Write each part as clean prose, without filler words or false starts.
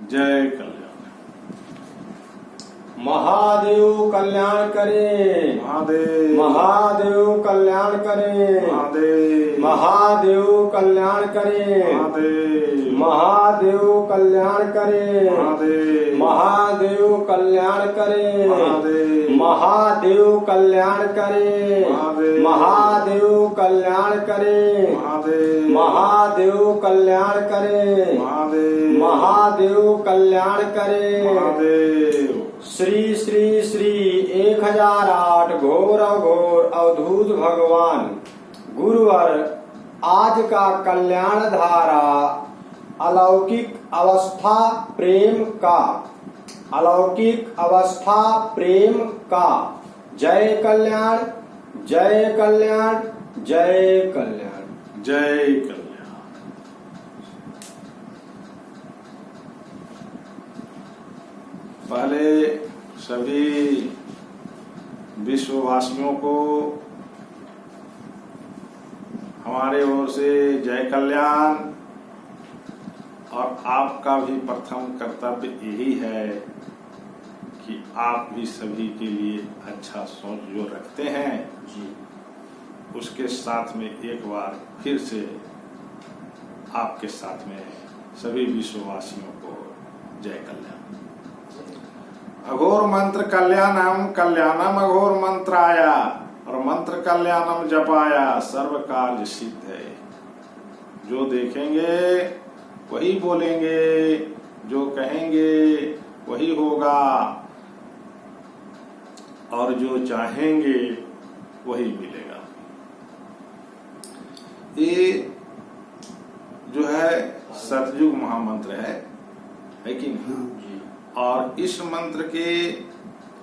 जय कल्याण। महादेव कल्याण करे, महादेव महादेव कल्याण करे, महादेव महादेव कल्याण करे, महादेव महादेव कल्याण करे, महादेव महादेव कल्याण करे, महादेव महादेव कल्याण करे, महादेव महादेव कल्याण करे, महादेव महादेव कल्याण करे, महादेव महादेव कल्याण करे। महादेव श्री श्री श्री 1008 घोर अघोर अवधूत भगवान गुरुवर आज का कल्याण धारा अलौकिक अवस्था प्रेम का, अलौकिक अवस्था प्रेम का। जय कल्याण, जय कल्याण, जय कल्याण। जय कल्याण। पहले सभी विश्ववासियों को हमारे ओर से जय कल्याण। और आपका भी प्रथम कर्तव्य यही है कि आप भी सभी के लिए अच्छा सोच जो रखते हैं जी, उसके साथ में एक बार फिर से आपके साथ में सभी विश्ववासियों को जय कल्याण। अघोर मंत्र कल्याणम कल्याणम अघोर मंत्राया, और मंत्र कल्याणम जपाया सर्व कार्य सिद्ध है। जो देखेंगे वही बोलेंगे, जो कहेंगे वही होगा, और जो चाहेंगे वही मिलेगा। ये जो है सतयुग महामंत्र है कि नहीं? और इस मंत्र के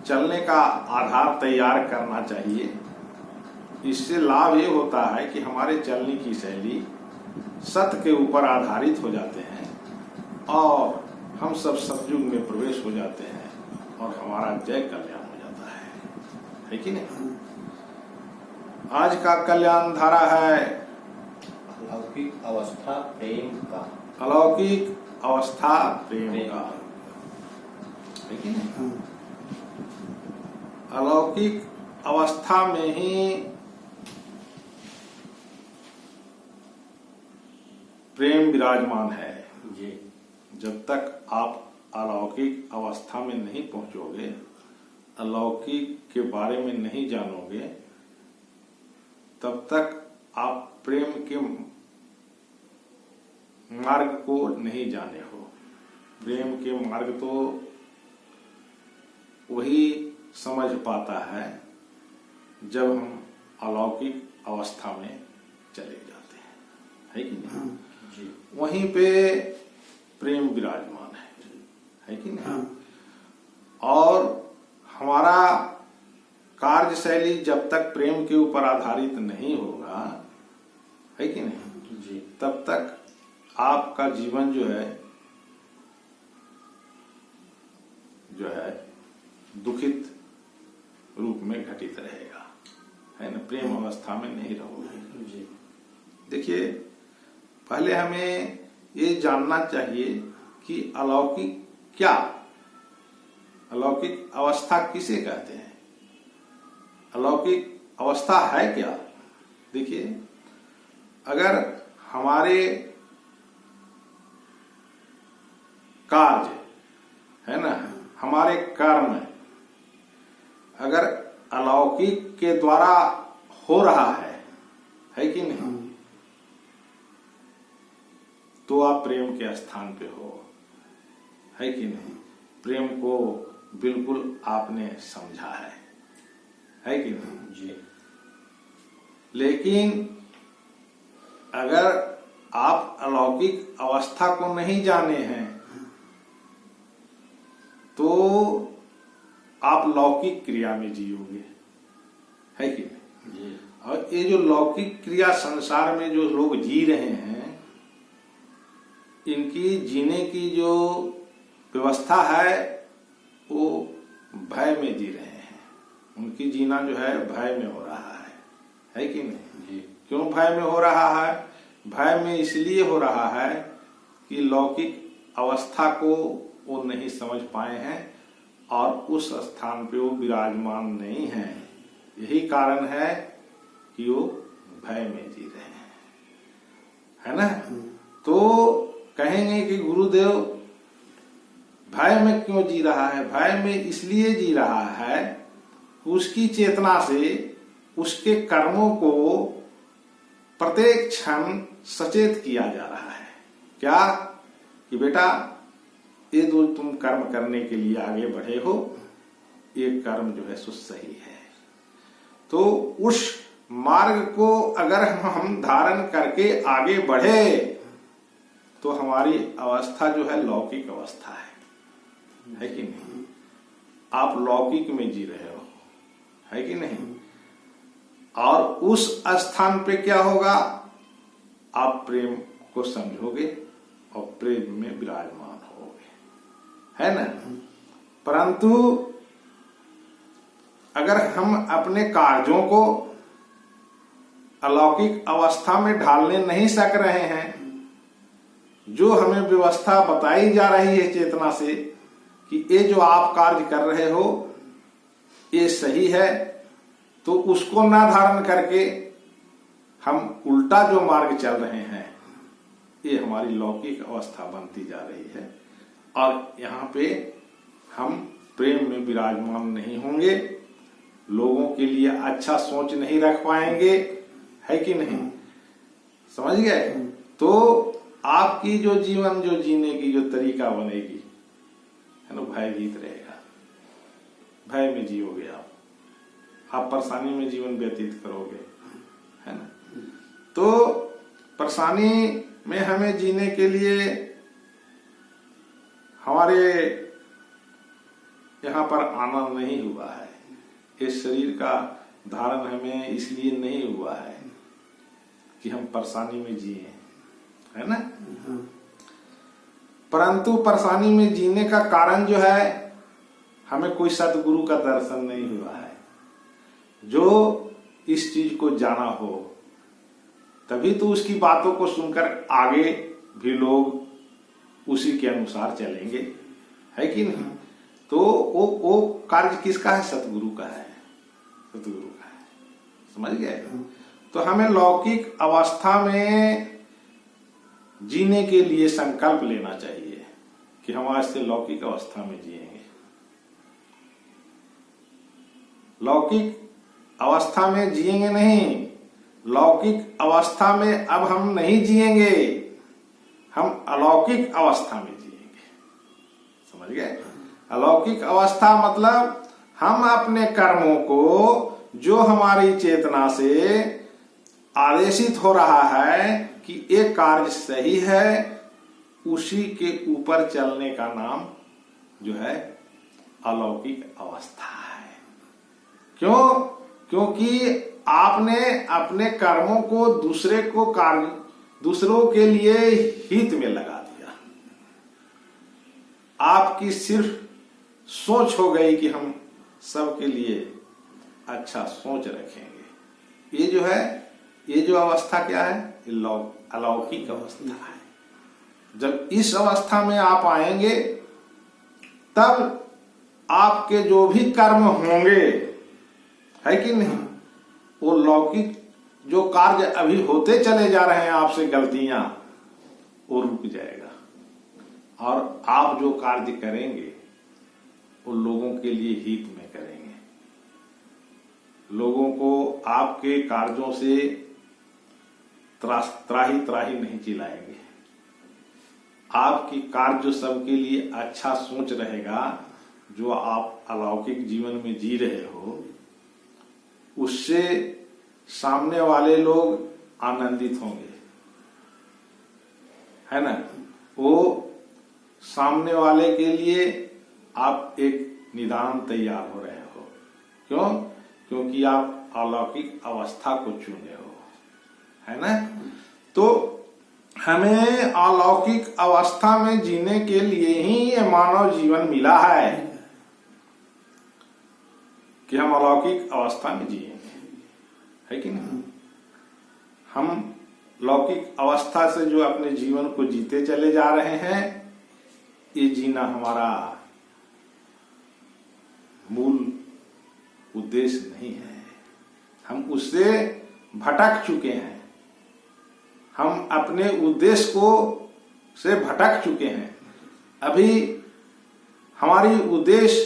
चलने का आधार तैयार करना चाहिए। इससे लाभ ये होता है कि हमारे चलने की शैली सत्य के ऊपर आधारित हो जाते हैं और हम सब सतयुग में प्रवेश हो जाते हैं और हमारा जय कल्याण हो जाता है कि नहीं? आज का कल्याण धारा है अलौकिक अवस्था प्रेम का, अलौकिक अवस्था प्रेम का, है कि नहीं? अलौकिक अवस्था में ही प्रेम विराजमान है जी। जब तक आप अलौकिक अवस्था में नहीं पहुंचोगे, अलौकिक के बारे में नहीं जानोगे, तब तक आप प्रेम के मार्ग को नहीं जाने हो। प्रेम के मार्ग तो वही समझ पाता है जब हम अलौकिक अवस्था में चले जाते हैं, है कि नहीं? जी। वहीं पे प्रेम विराजमान है कि नहीं? और हमारा कार्यशैली जब तक प्रेम के ऊपर आधारित नहीं होगा, है कि नहीं जी, तब तक आपका जीवन जो है दुखित रूप में घटित रहेगा, है ना? प्रेम अवस्था में नहीं रहोगे जी। देखिए, पहले हमें ये जानना चाहिए कि अलौकिक क्या, अलौकिक अवस्था किसे कहते हैं, अलौकिक अवस्था है क्या? देखिए, अगर हमारे कार्य है ना, हमारे कर्म अगर अलौकिक के द्वारा हो रहा है कि नहीं, तो आप प्रेम के स्थान पे हो, है कि नहीं? प्रेम को बिल्कुल आपने समझा है कि नहीं जी। लेकिन अगर आप अलौकिक अवस्था को नहीं जाने हैं तो आप लौकिक क्रिया में जियोगे, है कि नहीं जी। और ये जो लौकिक क्रिया संसार में जो लोग जी रहे हैं, इनकी जीने की जो व्यवस्था है वो भय में जी रहे हैं। उनकी जीना जो है भय में हो रहा है कि नहीं जी। क्यों भय में हो रहा है? भय में इसलिए हो रहा है कि लौकिक अवस्था को वो नहीं समझ पाए हैं और उस स्थान पे वो विराजमान नहीं है। यही कारण है कि वो भय में जी रहे हैं, है ना। तो कहेंगे कि गुरुदेव भय में क्यों जी रहा है? भय में इसलिए जी रहा है उसकी चेतना से उसके कर्मों को प्रत्येक क्षण सचेत किया जा रहा है। क्या कि बेटा ये जो तुम कर्म करने के लिए आगे बढ़े हो, ये कर्म जो है सो सही है। तो उस मार्ग को अगर हम धारण करके आगे बढ़े तो हमारी अवस्था जो है लौकिक अवस्था है कि नहीं? आप लौकिक में जी रहे हो, है कि नहीं? और उस स्थान पे क्या होगा? आप प्रेम को समझोगे और प्रेम में विराजमान होगे, है ना। परंतु अगर हम अपने कार्यों को अलौकिक अवस्था में ढालने नहीं सक रहे हैं, जो हमें व्यवस्था बताई जा रही है चेतना से कि ये जो आप कार्य कर रहे हो ये सही है, तो उसको ना धारण करके हम उल्टा जो मार्ग चल रहे हैं, ये हमारी लौकिक अवस्था बनती जा रही है। और यहाँ पे हम प्रेम में विराजमान नहीं होंगे, लोगों के लिए अच्छा सोच नहीं रख पाएंगे, है कि नहीं? समझ गए? तो आपकी जो जीवन जो जीने की जो तरीका बनेगी, है ना, भयभीत रहेगा। भय में जियोगे आप परेशानी में जीवन व्यतीत करोगे, है ना। तो परेशानी में हमें जीने के लिए हमारे यहाँ पर आना नहीं हुआ है। इस शरीर का धारण हमें इसलिए नहीं हुआ है कि हम परेशानी में जिए, है ना। परंतु परेशानी में जीने का कारण जो है, हमें कोई सदगुरु का दर्शन नहीं हुआ है जो इस चीज को जाना हो, तभी तो उसकी बातों को सुनकर आगे भी लोग उसी के अनुसार चलेंगे, है कि नहीं। तो वो कार्य किसका है? सतगुरु का है, सतगुरु का है। समझ गए? तो हमें लौकिक अवस्था में जीने के लिए संकल्प लेना चाहिए कि हम आज से लौकिक अवस्था में जिएंगे। लौकिक अवस्था में जिएंगे नहीं, लौकिक अवस्था में अब हम नहीं जिएंगे, हम अलौकिक अवस्था में जिएंगे। समझ गए? अलौकिक अवस्था मतलब हम अपने कर्मों को जो हमारी चेतना से आदेशित हो रहा है कि एक कार्य सही है, उसी के ऊपर चलने का नाम जो है अलौकिक अवस्था है। क्यों? क्योंकि आपने अपने कर्मों को दूसरों के लिए हित में लगा दिया। आपकी सिर्फ सोच हो गई कि हम सबके लिए अच्छा सोच रखेंगे। ये जो है, ये जो अवस्था क्या है? अलौकिक अवस्था है। जब इस अवस्था में आप आएंगे तब आपके जो भी कर्म होंगे, है कि नहीं, वो लौकिक जो कार्य अभी होते चले जा रहे हैं आपसे गलतियां, वो रुक जाएगा और आप जो कार्य करेंगे वो लोगों के लिए हित में करेंगे। लोगों को आपके कार्यों से त्राही त्राही नहीं चिल्लाएंगे। आपकी कार्य जो सबके लिए अच्छा सोच रहेगा, जो आप अलौकिक जीवन में जी रहे हो, उससे सामने वाले लोग आनंदित होंगे, है ना। वो सामने वाले के लिए आप एक निदान तैयार हो रहे हो। क्यों? क्योंकि आप अलौकिक अवस्था को चुने हो, है ना। तो हमें अलौकिक अवस्था में जीने के लिए ही ये मानव जीवन मिला है कि हम अलौकिक अवस्था में जिएंगे, है कि नहीं। हम लौकिक अवस्था से जो अपने जीवन को जीते चले जा रहे हैं, ये जीना हमारा मूल उद्देश्य नहीं है। हम उससे भटक चुके हैं, हम अपने उद्देश्य को से भटक चुके हैं। अभी हमारी उद्देश्य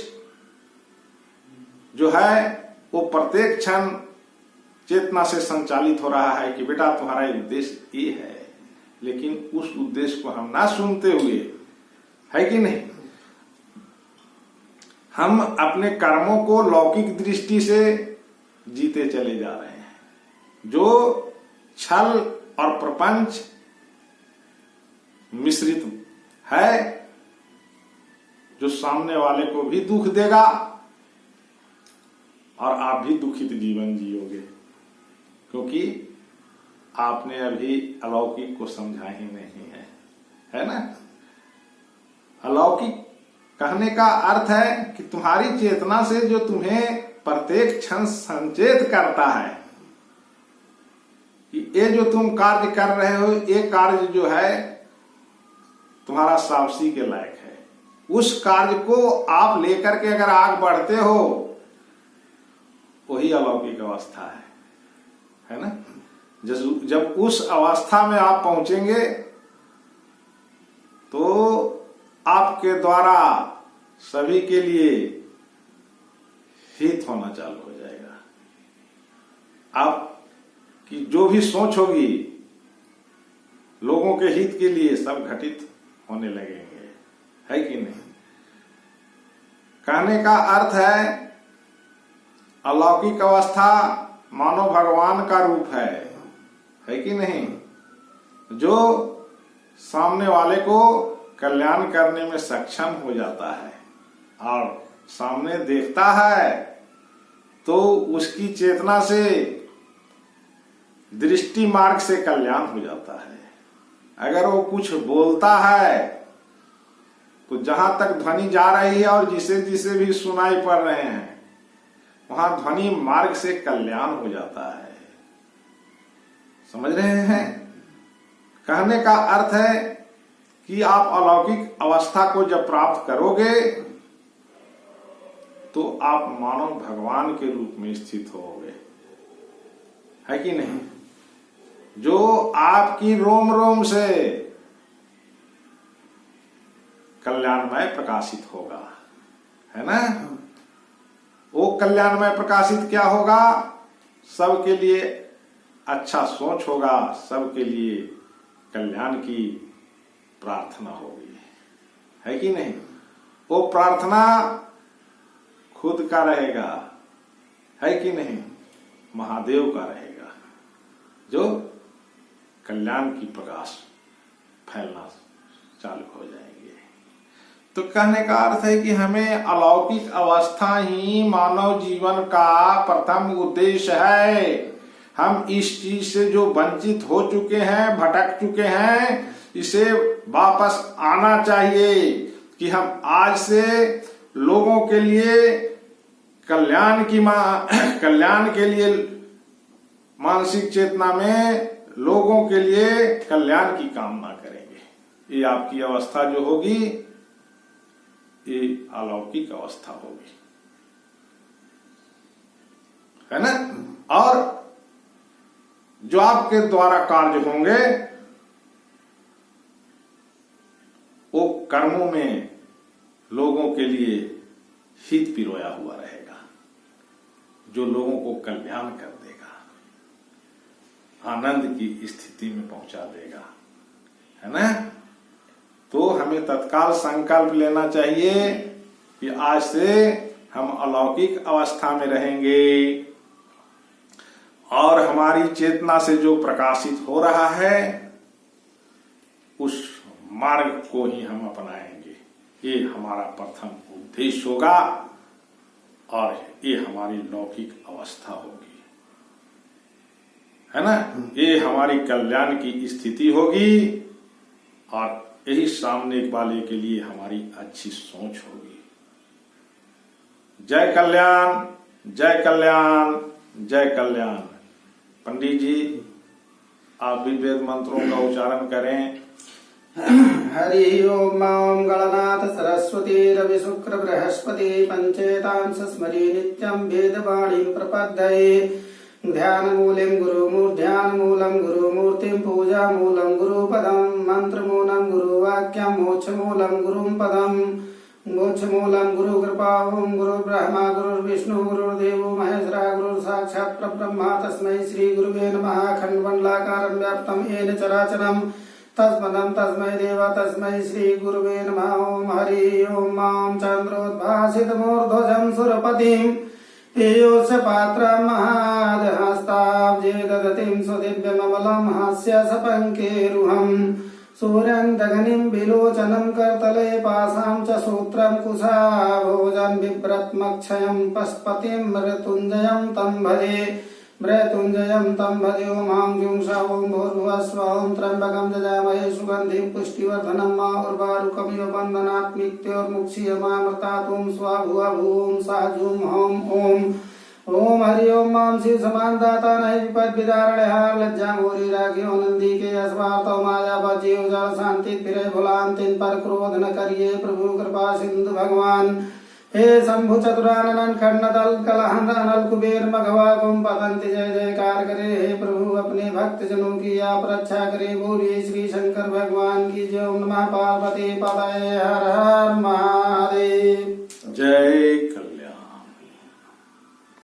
जो है वो प्रत्येक क्षण चेतना से संचालित हो रहा है कि बेटा तुम्हारा उद्देश्य ये है, लेकिन उस उद्देश्य को हम ना सुनते हुए, है कि नहीं, हम अपने कर्मों को लौकिक दृष्टि से जीते चले जा रहे हैं, जो छल और प्रपंच मिश्रित है, जो सामने वाले को भी दुख देगा और आप भी दुखित जीवन जियोगे, क्योंकि आपने अभी अलौकिक को समझा ही नहीं है ना। अलौकिक कहने का अर्थ है कि तुम्हारी चेतना से जो तुम्हें प्रत्येक क्षण संचेत करता है कि ये जो तुम कार्य कर रहे हो, ये कार्य जो है तुम्हारा शाबाशी के लायक है। उस कार्य को आप लेकर के अगर आगे बढ़ते हो, वही अलौकिक अवस्था है ना। जब उस अवस्था में आप पहुंचेंगे तो आपके द्वारा सभी के लिए हित होना चालू हो जाएगा। आपकी जो भी सोच होगी लोगों के हित के लिए, सब घटित होने लगेंगे, है कि नहीं। कहने का अर्थ है अलौकिक अवस्था मानो भगवान का रूप है कि नहीं, जो सामने वाले को कल्याण करने में सक्षम हो जाता है और सामने देखता है तो उसकी चेतना से दृष्टि मार्ग से कल्याण हो जाता है। अगर वो कुछ बोलता है तो जहां तक ध्वनि जा रही है और जिसे जिसे भी सुनाई पड़ रहे हैं, वहां ध्वनि मार्ग से कल्याण हो जाता है। समझ रहे हैं। कहने का अर्थ है कि आप अलौकिक अवस्था को जब प्राप्त करोगे तो आप मानव भगवान के रूप में स्थित होगे, है कि नहीं, जो आपकी रोम रोम से कल्याणमय प्रकाशित होगा, है ना। वो कल्याणमय प्रकाशित क्या होगा, सबके लिए अच्छा सोच होगा, सबके लिए कल्याण की प्रार्थना होगी, है कि नहीं। वो प्रार्थना खुद का रहेगा, है कि नहीं, महादेव का रहेगा, जो कल्याण की प्रकाश फैलना चालू हो जाएंगे। तो कहने का अर्थ है कि हमें अलौकिक अवस्था ही मानव जीवन का प्रथम उद्देश्य है। हम इस चीज से जो वंचित हो चुके हैं, भटक चुके हैं, इसे वापस आना चाहिए कि हम आज से लोगों के लिए कल्याण के लिए मानसिक चेतना में लोगों के लिए कल्याण की कामना करेंगे। ये आपकी अवस्था जो होगी, ये अलौकिक अवस्था होगी, है ना। और जो आपके द्वारा कार्य होंगे वो कर्मों में लोगों के लिए हित पिरोया हुआ रहेगा, जो लोगों को कल्याण कर देगा, आनंद की स्थिति में पहुंचा देगा, है ना। तो हमें तत्काल संकल्प लेना चाहिए कि आज से हम अलौकिक अवस्था में रहेंगे और हमारी चेतना से जो प्रकाशित हो रहा है उस मार्ग को ही हम अपनाएंगे। ये हमारा प्रथम उद्देश्य होगा और ये हमारी लौकिक अवस्था होगी, है ना। ये हमारी कल्याण की स्थिति होगी और यही सामने वाले के लिए हमारी अच्छी सोच होगी। जय कल्याण, जय कल्याण, जय कल्याण। पंडित जी, आप भी वेद मंत्रों का उच्चारण करें। हरि ओम मां गणनाथ सरस्वती रवि शुक्र बृहस्पति पंचेतांश स्मरी नित्यं वेदवाणीं प्रपद्ये ध्यानमूलं गुरुमूर्तिं पूजामूलं गुरुपदं मन्त्रमूलं गुरुवाक्यं मोक्षमूलं गुरुं पदं मोक्षमूलं गुरुकृपा ओं गुरुर्ब्रह्मा गुरुर्विष्णु गुरुर्देवो महेश्वरा गुरुर्साक्षात् परब्रह्म तस्मै श्री गुरुवे नमः खण्डमण्डलाकारं व्याप्तं येन चराचरम् तस्मदं तस्मै देव तस्मै श्री गुरुवे नमः ओम हरि ओम मां चन्द्रोद्भासितमूर्ध्वजं सुरपतिं पीयूष पात्रं महादहस्ताब्जे ददतिं सुदिव्यममलं हास्य सपङ्केरुहम् सूर्यं दगनिं विलोचनं करतले पासां च सूत्रं कुशाभोजं बिभ्रत्मक्षयं पशुपतिं मृत्युञ्जयं तं भजे मृत्युञ्जयं तं भजे ओं जुंसा ओं भूर्भुवस्सुः ओं त्र्यम्बकं यजामहे सुगन्धिं पुष्टिवर्धनं उर्वारुकमिव बन्धनात् मृत्योर्मुक्षीयमामृतात् ॐ स्वाहा भूं साजुं हौं ओम हरि ओम मां शिव समान दाता नहीं विपद विदारण हार लज्जा मोरी राखियो नंदी के अस्वार्थ माया बजीव जल शांति फिरे भुलान तिन पर क्रोध न करिए प्रभु कृपा सिंधु भगवान हे शंभु चतुरानन खंडदल कलहन अनल कुबेर मघवा कुम पतंति जय जयकार करे हे प्रभु अपने भक्त जनों की आप रक्षा करे बोलिए श्री शंकर भगवान की जय ओम नमः पार्वती पतये हर हर महादेव जय